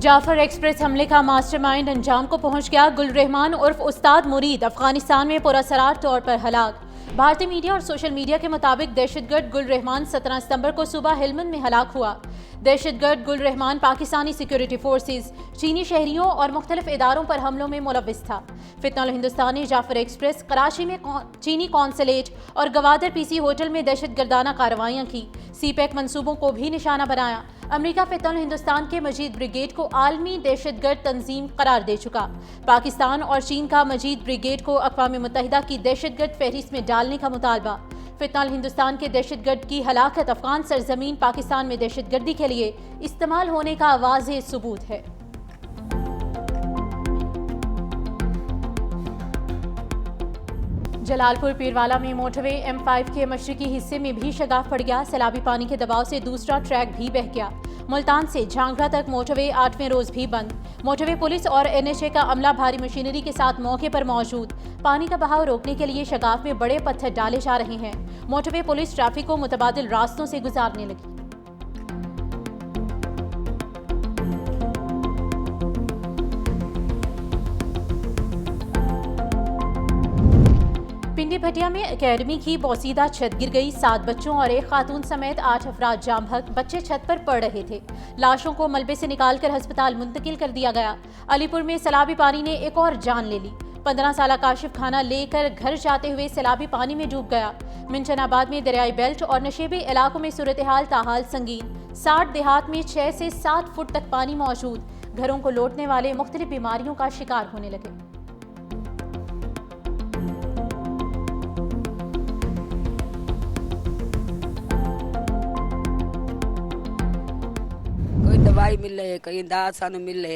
Jafar express हमले का mastermind अंजाम को पहुंच गया। गुल रहमान उर्फ उस्ताद मुरीद अफगानिस्तान में पुरअसरार तौर पर हलाक। भारतीय मीडिया और सोशल मीडिया के मुताबिक दहशतगर्द गुल रहमान 17 सितंबर को सुबह हेलमंद में हलाक हुआ। दहशतगर्द गुल रहमान पाकिस्तानी सिक्योरिटी फोर्सेज, चीनी शहरियों और मुख्तलिफ इदारों पर हमलों में मुलव्विस था। फितनल हिंदुस्तान ने जाफर एक्सप्रेस, कराची में चीनी कौंसलेट और गवादर पीसी होटल में दहशतगर्दाना कार्रवाइयाँ की। सीपैक मंसूबों को भी निशाना बनाया। अमेरिका फितनल हिंदुस्तान के मजीद ब्रिगेड को आलमी दहशतगर्द तंजीम करार दे चुका। पाकिस्तान और चीन का मजीद ब्रिगेड को अक़वाम मुत्तहिदा की दहशतगर्द फहरिस्त में डालने का मुतालबा। फितनल हिंदुस्तान के दहशतगर्द की हलाकत अफगान सरजमीन पाकिस्तान में दहशतगर्दी के लिए इस्तेमाल होने का वाज़ेह सबूत है। जलालपुर पीरवाला में मोटरवे M5 के मशरकी हिस्से में भी शगाफ पड़ गया। सैलाबी पानी के दबाव से दूसरा ट्रैक भी बह गया। मुल्तान से झांगरा तक मोटरवे 8वें रोज भी बंद। मोटरवे पुलिस और NHA का अमला भारी मशीनरी के साथ मौके पर मौजूद। पानी का बहाव रोकने के लिए शगाफ में बड़े पत्थर डाले जा रहे हैं। मोटरवे पुलिस ट्रैफिक को मुतबादिल रास्तों से गुजारने लगी। पिंडी भटिया में एकेडमी की बोसीदा छत गिर गई। 7 बच्चों और एक खातून समेत 8 अफराद जाम हक। बच्चे छत पर पढ़ रहे थे। लाशों को मलबे से निकालकर अस्पताल मुंतकिल कर दिया गया। अलीपुर में सैलाबी पानी ने एक और जान ले ली। 15 साला काशिफ खाना लेकर घर जाते हुए सैलाबी पानी में डूब गया। मिंचनाबाद में दरियाई बेल्ट और नशेबी इलाकों में सूरत हाल ताहाल संगीन। 60 देहात में 6 से 7 फुट तक पानी मौजूद। घरों को लौटने वाले मुख्तलिफ बीमारियों का शिकार होने लगे। दवाई मिले, कोई दाद सानू मिले,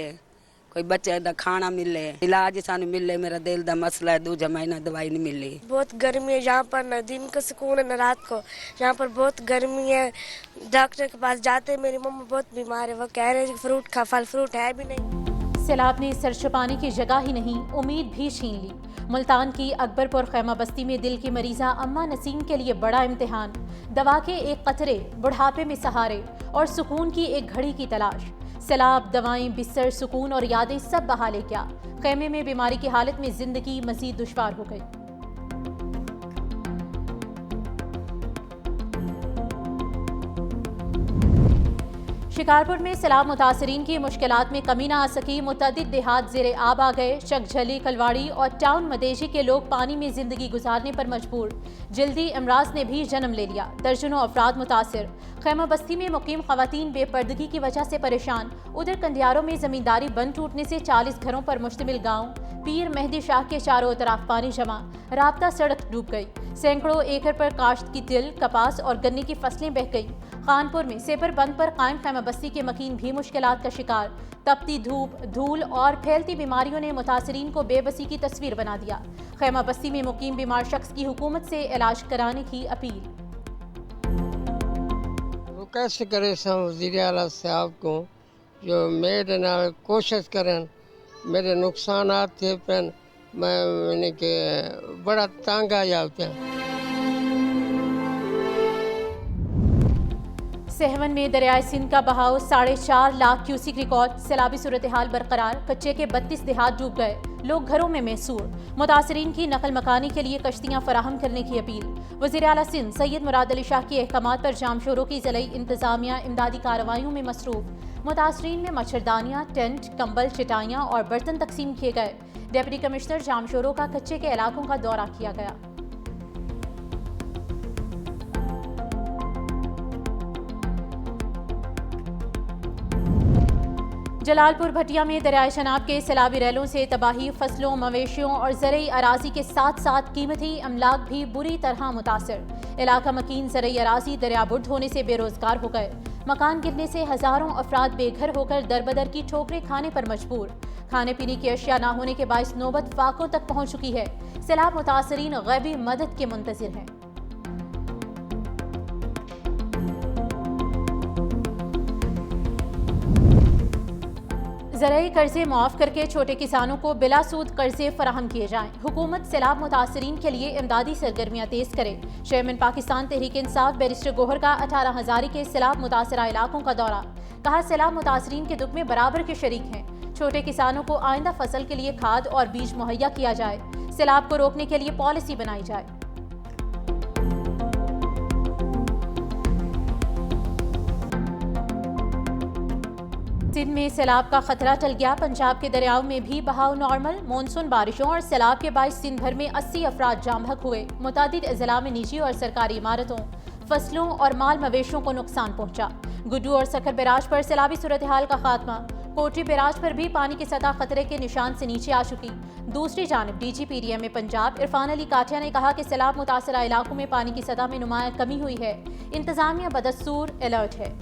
कोई बच्चे दा खाना मिले, इलाज सानू मिले। मेरा दिल दा मसला है, 2 महीना दवाई नहीं मिली। बहुत गर्मी है यहाँ पर, न दिन को सुकून है न रात को। यहाँ पर बहुत गर्मी है। डॉक्टर के पास जाते मेरी मम्मी बहुत बीमार है, वो कह रहे हैं कि फ्रूट खा, फल फ्रूट है भी नहीं। सैलाब ने सर छुपाने की जगह ही नहीं, उम्मीद भी छीन ली। मुल्तान की अकबरपुर खैमा बस्ती में दिल की मरीजा अम्मा नसीम के लिए बड़ा इम्तिहान। दवा के एक कतरे, बुढ़ापे में सहारे और सुकून की एक घड़ी की तलाश। सैलाब, दवाएं, बिस्तर, सुकून और यादें सब बहा ले गया। खैमे में बीमारी की हालत में जिंदगी मजीद दुश्वार हो गई। शिकारपुर में सैलाब मुतासरीन की मुश्किलात में कमी न आ सकी। मुतअद्दिद देहात ज़ेरे आब आ गए। चकझली, कलवाड़ी और टाउन मदेशी के लोग पानी में जिंदगी गुजारने पर मजबूर। जल्दी अमराज ने भी जन्म ले लिया। दर्जनों अफराद मुतासिर। खैमा बस्ती में मुकीम खवातीन बेपर्दगी की वजह से परेशान। उधर कंडियारों में जमींदारी बंद टूटने से 40 घरों पर मुश्तमिल गाँव पीर मेहदी शाह के चारों तरफ पानी जमा। राब्ता सड़क डूब गई। सैकड़ों एकड़ पर काश्त की तिल, कपास और गन्ने की फसलें बह गई। कानपुर में सेपर बंद पर कायम खैमा बस्ती के मकीन भी मुश्किलात का शिकार। तपती धूप, धूल और फैलती बीमारियों ने मुतासरीन को बेबसी की तस्वीर बना दिया। खैमा बस्ती में मुकीम बीमार शख्स की हुकूमत से इलाज कराने की अपील। वो कैसे करे वज़ीर आला साहब को जो मेरे नाल कोशिश करें। मेरे नुकसानात थे पेन, मैंने के बड़ा तंग आया पे। सहवन में दरियाए सिंध का बहाव 4.5 लाख क्यूसिक रिकॉर्ड। सैलाबी सूरत हाल बरकरार। कच्चे के 32 देहात डूब गए। लोग घरों में मैसूर। मुतासरीन की नकल मकानी के लिए कश्तियां फराहम करने की अपील। वज़ीर आला सिंध सैयद मुराद अली शाह के अहकामात पर जामशोरों की ज़िलई इंतजामिया इमदादी कार्रवाइयों में मसरूफ। मुतासरीन में मच्छरदानियां, टेंट, कंबल, चटाइयां और बर्तन तकसीम किए गए। डिप्टी कमिश्नर जामशोरों का कच्चे के इलाकों का दौरा किया गया। जलालपुर भटिया में दरियाए शनाब के सैलाबी रैलों से तबाही। फसलों, मवेशियों और ज़रई अराजी के साथ साथ कीमती अमलाक भी बुरी तरह मुतासर। इलाका मकीन ज़रई अराजी दरियाबुर्द होने से बेरोजगार हो गए। मकान गिरने से हज़ारों अफराद बेघर होकर दरबदर की ठोकरें खाने पर मजबूर। खाने पीने की अशिया ना होने के बायस नौबत फाकों तक पहुँच चुकी है। सैलाब मुतासरीन गैबी मदद के मुंतज़िर हैं। ज़राई कर्जे माफ़ करके छोटे किसानों को बिला सूद कर्जे फराहम किए जाएं। हुकूमत सैलाब मुतासरीन के लिए इमदादी सरगर्मियाँ तेज करे। चेयरमैन पाकिस्तान तहरीक इंसाफ बैरिस्टर गोहर का 18 हज़ारी के सैलाब मुतासरा इलाकों का दौरा। कहा सैलाब मुतासरीन के दुख में बराबर के शरीक हैं। छोटे किसानों को आइंदा फसल के लिए खाद और बीज मुहैया किया जाए। सैलाब को रोकने के लिए पॉलिसी बनाई जाए। सिंध में सैलाब का खतरा टल गया। पंजाब के दरियाओं में भी बहाव नॉर्मल। मानसून बारिशों और सैलाब के बायस सिंध भर में 80 अफराद जाम बहक हुए। मुतादिद अजला में निजी और सरकारी इमारतों, फसलों और माल मवेशियों को नुकसान पहुंचा। गुड्डू और सखर बैराज पर सैलाबी सूरत हाल का खात्मा। कोटरी बैराज पर भी पानी की सतह खतरे के निशान से नीचे आ चुकी। दूसरी जानिब DGPDM पंजाब इरफान अली काठिया ने कहा कि सैलाब मुतासरा इलाकों में पानी की सतह में नुमाया कमी हुई है। इंतजामिया बदस्तूर अलर्ट है।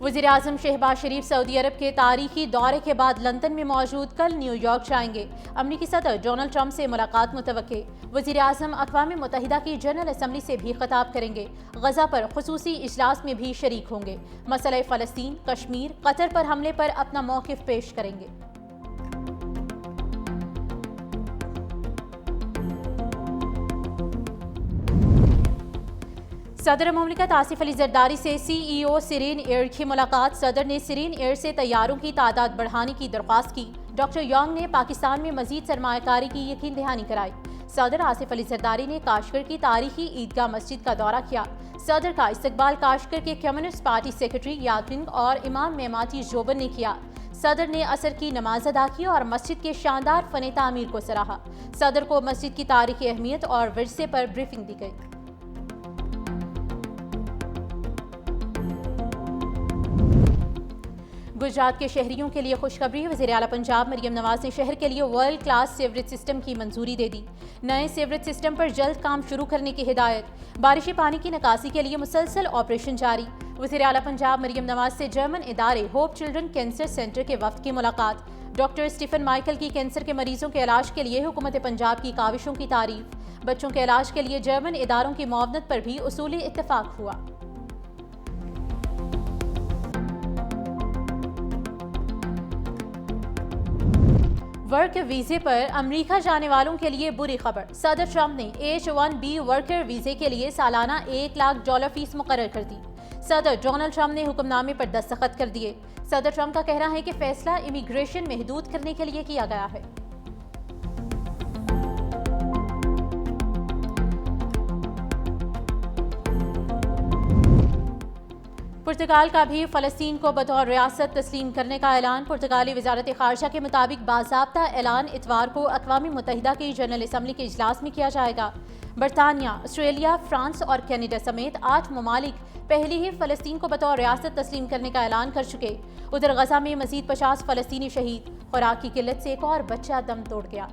वज़ीर-ए-आज़म शहबाज शरीफ सऊदी अरब के तारीखी दौरे के बाद लंदन में मौजूद, कल न्यूयॉर्क जाएंगे। अमरीकी सदर डोनाल्ड ट्रंप से मुलाकात मुतवक्के। वज़ीर-ए-आज़म अक़वाम मुत्तहिदा की जनरल असम्बली से भी खिताब करेंगे। गजा पर खुसूसी इजलास में भी शरीक होंगे। मसला फ़लस्तीन, कश्मीर, कतर पर हमले पर अपना मौक़िफ़ पेश करेंगे। सदर मुमलिकत आसिफ अली जरदारी से CEO सिरेन एयर की मुलाकात। सदर ने सिरेन एयर से तैयारों की तादाद बढ़ाने की दरख्वास्त की। डॉक्टर योंग ने पाकिस्तान में मजीद सरमायाकारी की यकीन दहानी कराई। सदर आसिफ अली जरदारी ने काशगर की तारीखी ईदगाह मस्जिद का दौरा किया। सदर का इस्तकबाल काशगर के कम्युनिस्ट पार्टी सेक्रेटरी यादविंग और इमाम मेमाती जोबन ने किया। सदर ने असर की नमाज अदा की और मस्जिद के शानदार फन तामीर को सराहा। सदर को मस्जिद की तारीखी अहमियत और विरसे पर ब्रीफिंग दी गई। गुजरात के शहरियों के लिए खुशखबरी। वज़ीर आला पंजाब मरियम नवाज ने शहर के लिए वर्ल्ड क्लास सीवरेज सिस्टम की मंजूरी दे दी। नए सीवरेज सिस्टम पर जल्द काम शुरू करने की हिदायत। बारिशी पानी की निकासी के लिए मुसलसल ऑपरेशन जारी। वज़ीर आला पंजाब मरियम नवाज से जर्मन इदारे होप चिल्ड्रन कैंसर सेंटर के वफ्द की मुलाकात। डॉक्टर स्टीफन माइकल की कैंसर के मरीजों के इलाज के लिए हुकूमत पंजाब की काविशों की तारीफ। बच्चों के इलाज के लिए जर्मन इदारों की मुआवनत पर भी उसूली इत्तफाक हुआ। वर्क वीजे पर अमेरिका जाने वालों के लिए बुरी खबर। सदर ट्रंप ने H-1B वर्कर वीजे के लिए सालाना $1 लाख फीस मुकर्रर कर दी। सदर डोनाल्ड ट्रंप ने हुक्मनामे पर दस्तखत कर दिए। सदर ट्रंप का कहना है कि फैसला इमिग्रेशन महदूद करने के लिए किया गया है। पुर्तगाल का भी फ़लस्तीन को बतौर रियासत तस्लीम करने का ऐलान। पुर्तगाली वजारत ख़ारजा के मुताबिक बाज़ाब्ता ऐलान इतवार को अक़वाम मुत्तहिदा की जनरल असम्बली के इजलास में किया जाएगा। बरतानिया, ऑस्ट्रेलिया, फ्रांस और कनाडा समेत 8 ममालिक पहले ही फ़लस्तीन को बतौर रियासत तस्लीम करने का ऐलान कर चुके। उधर गजा में मज़ीद 50 फ़लस्तीनी शहीद। खुराक की किल्लत से एक और बच्चा दम तोड़ गया।